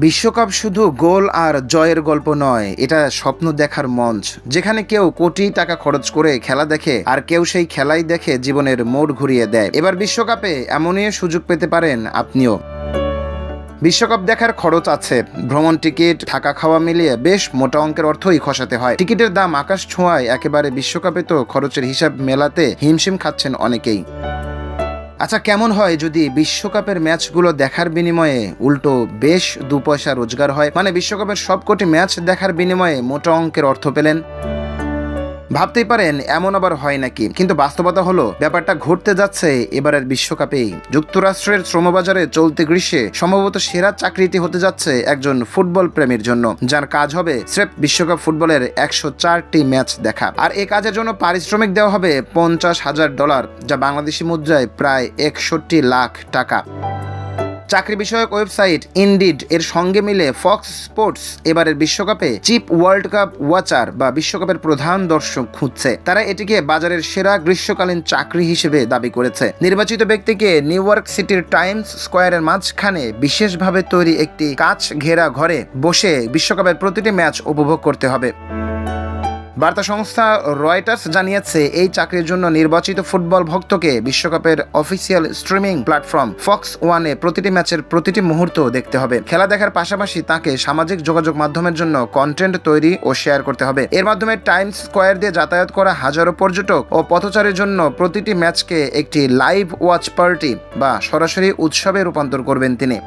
বিশ্বকাপ শুধু গোল আর জয়ের গল্প নয়, এটা স্বপ্ন দেখার মঞ্চ, যেখানে কেউ কোটি টাকা খরচ করে খেলা দেখে আর কেউ সেই খেলাই দেখে জীবনের মোড় ঘুরিয়ে দেয়। এবার বিশ্বকাপে এমনই সুযোগ পেতে পারেন আপনিও। বিশ্বকাপ দেখার খরচ আছে, ভ্রমণ টিকিট, থাকা খাওয়া মিলিয়ে বেশ মোটা অঙ্কের অর্থই খসাতে হয়। টিকিটের দাম আকাশ ছোঁয়ায়, একেবারে বিশ্বকাপে তো খরচের হিসাব মেলাতে হিমশিম খাচ্ছেন অনেকেই। আচ্ছা, কেমন হয় যদি বিশ্বকাপের ম্যাচগুলো দেখার বিনিময়ে উল্টো বেশ 2 পয়সা রোজগার হয়, মানে বিশ্বকাপের সবকটি ম্যাচ দেখার বিনিময়ে মোটা অঙ্কের অর্থ পেলেন। ভাবতেই পারেন এমন আবার হয় নাকি, কিন্তু বাস্তবতা হলো ব্যাপারটা ঘটতে যাচ্ছে এবারের বিশ্বকাপেই। যুক্তরাষ্ট্রের শ্রমবাজারে চলতি গ্রীষ্মে সম্ভবত সেরা চাকরিটি হতে যাচ্ছে একজন ফুটবল প্রেমীর জন্য, যার কাজ হবে স্রেফ বিশ্বকাপ ফুটবলের 104টি ম্যাচ দেখা। আর এই কাজের জন্য পারিশ্রমিক দেওয়া হবে $50,000, যা বাংলাদেশি মুদ্রায় প্রায় 61 লাখ টাকা। চাকরি বিষয়ক ওয়েবসাইট ইনডিড এর সঙ্গে মিলে ফক্স স্পোর্টস এবারের বিশ্বকাপে চিপ ওয়ার্ল্ড কাপ ওয়াচার বা বিশ্বকাপের প্রধান দর্শক খুঁজছে। তারা এটিকে বাজারের সেরা গ্রীষ্মকালীন চাকরি হিসেবে দাবি করেছে। নির্বাচিত ব্যক্তিকে নিউ ইয়র্ক সিটির টাইমস স্কোয়ারের মাঝখানে বিশেষভাবে তৈরি একটি কাচ ঘেরা ঘরে বসে বিশ্বকাপের প্রতিটি ম্যাচ উপভোগ করতে হবে। বার্তা সংস্থা রয়টার্স জানিয়েছে, এই চাকরির জন্য নির্বাচিত ফুটবল ভক্তকে বিশ্বকাপের অফিসিয়াল স্ট্রিমিং প্ল্যাটফর্ম ফক্স ওয়ানে প্রতিটি ম্যাচের প্রতিটি মুহূর্ত দেখতে হবে। খেলা দেখার পাশাপাশি তাকে সামাজিক যোগাযোগ মাধ্যমের জন্য কন্টেন্ট তৈরি ও শেয়ার করতে হবে। এর মাধ্যমে টাইমস স্কোয়ার দিয়ে যাতায়াত করা হাজারো পর্যটক ও পথচারীর জন্য প্রতিটি ম্যাচকে একটি লাইভ ওয়াচ পার্টি বা সরাসরি উৎসবে রূপান্তর করবেন তিনি।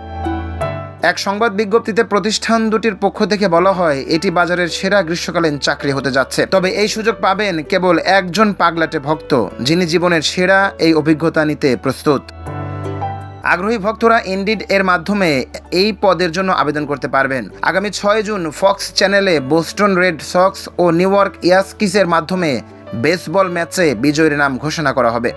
এক সংবাদ বিজ্ঞপ্তিতে প্রতিষ্ঠান দুটির পক্ষ থেকে বলা হয়, এটি বাজারের সেরা গ্রীষ্মকালীন চাকরি হতে যাচ্ছে। তবে এই সুযোগ পাবেন কেবল একজন পাগলাটে ভক্ত, যিনি জীবনের সেরা এই অভিজ্ঞতা নিতে প্রস্তুত। আগ্রহী ভক্তরা ইনডিড এর মাধ্যমে এই পদের জন্য আবেদন করতে পারবেন। আগামী 6 জুন ফক্স চ্যানেলে বোস্টন রেড সক্স ও নিউ ইয়র্ক ইয়াঙ্কিসের মাধ্যমে বেসবল ম্যাচে বিজয়ীর নাম ঘোষণা করা হবে।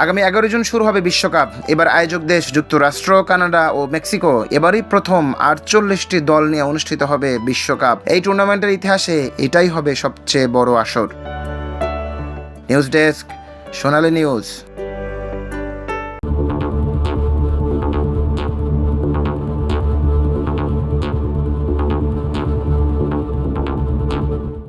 আগামী 11 জুন শুরু হবে বিশ্বকাপ। এবার আয়োজক দেশ যুক্তরাষ্ট্র, কানাডা ও মেক্সিকো। এবারই প্রথম 48টি দল নিয়ে অনুষ্ঠিত হবে বিশ্বকাপ। এই টুর্নামেন্টের ইতিহাসে এটাই হবে সবচেয়ে বড় আসর। নিউজ ডেস্ক, সোনালী নিউজ।